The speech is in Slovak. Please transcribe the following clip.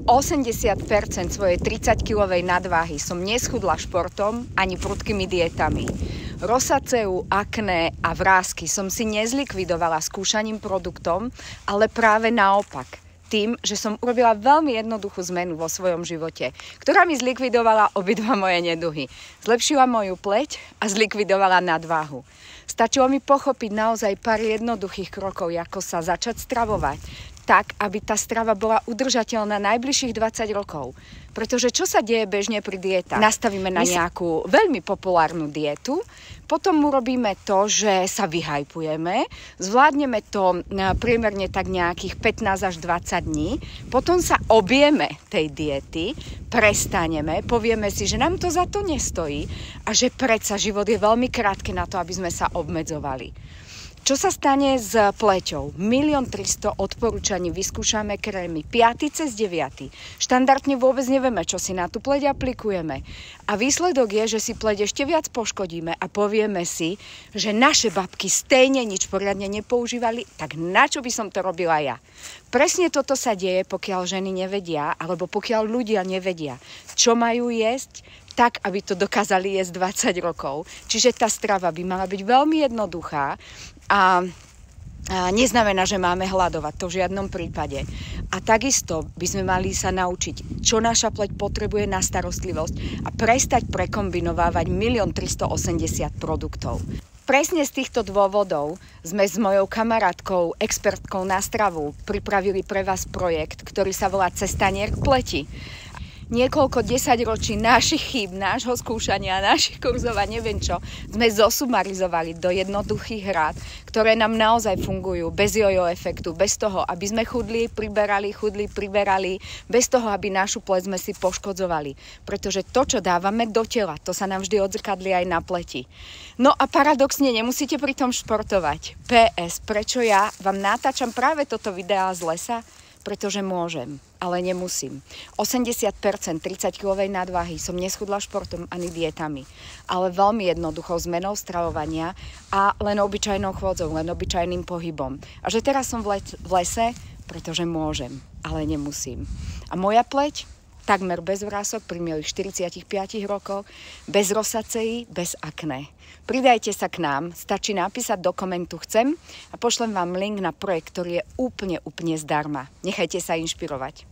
80% svojej 30-kilovej nadváhy som neschudla športom ani prudkými dietami. Rosaceu, akné a vrásky som si nezlikvidovala skúšaním produktom, ale práve naopak. Tým, že som urobila veľmi jednoduchú zmenu vo svojom živote, ktorá mi zlikvidovala obidva moje neduhy. Zlepšila moju pleť a zlikvidovala nadváhu. Stačilo mi pochopiť naozaj pár jednoduchých krokov, ako sa začať stravovať, tak, aby tá strava bola udržateľná najbližších 20 rokov. Pretože čo sa deje bežne pri dietách? Nastavíme na nejakú veľmi populárnu dietu, potom urobíme to, že sa vyhajpujeme, zvládneme to priemerne tak nejakých 15 až 20 dní, potom sa objeme tej diety, prestaneme, povieme si, že nám to za to nestojí a že predsa život je veľmi krátky na to, aby sme sa obmedzovali. Čo sa stane s pleťou? 1 300 000 odporúčaní, vyskúšame krémy, 5. cez 9. Štandardne vôbec nevieme, čo si na tú pleť aplikujeme. A výsledok je, že si pleť ešte viac poškodíme a povieme si, že naše babky stejne nič poriadne nepoužívali, tak na čo by som to robila ja? Presne toto sa deje, pokiaľ ženy nevedia, alebo pokiaľ ľudia nevedia, čo majú jesť, tak, aby to dokázali jesť 20 rokov. Čiže tá strava by mala byť veľmi jednoduchá a neznamená, že máme hľadovať, to v žiadnom prípade. A takisto by sme mali sa naučiť, čo naša pleť potrebuje na starostlivosť a prestať prekombinovávať 1 380 000 produktov. Presne z týchto dôvodov sme s mojou kamarátkou, expertkou na stravu pripravili pre vás projekt, ktorý sa volá Cestanier k pleti. Niekoľko desaťročí našich chýb, nášho skúšania, našich kurzov a neviem čo, sme zosumarizovali do jednoduchých rád, ktoré nám naozaj fungujú bez jojo efektu, bez toho, aby sme chudli, priberali, bez toho, aby našu pleť sme si poškodzovali. Pretože to, čo dávame do tela, to sa nám vždy odzrkadlí aj na pleti. No a paradoxne nemusíte pri tom športovať. PS, prečo ja vám natáčam práve toto videá z lesa? Pretože môžem, ale nemusím. 80% 30-kilovej nadváhy som neschudla športom ani dietami, ale veľmi jednoduchou zmenou stravovania a len obyčajnou chôdzou, len obyčajným pohybom. A že teraz som v lese, pretože môžem, ale nemusím. A moja pleť? Takmer bez vrások pri mojich 45 rokoch, bez rosaceí, bez akné. Pridajte sa k nám, stačí napísať do komentu chcem a pošlem vám link na projekt, ktorý je úplne zdarma. Nechajte sa inšpirovať.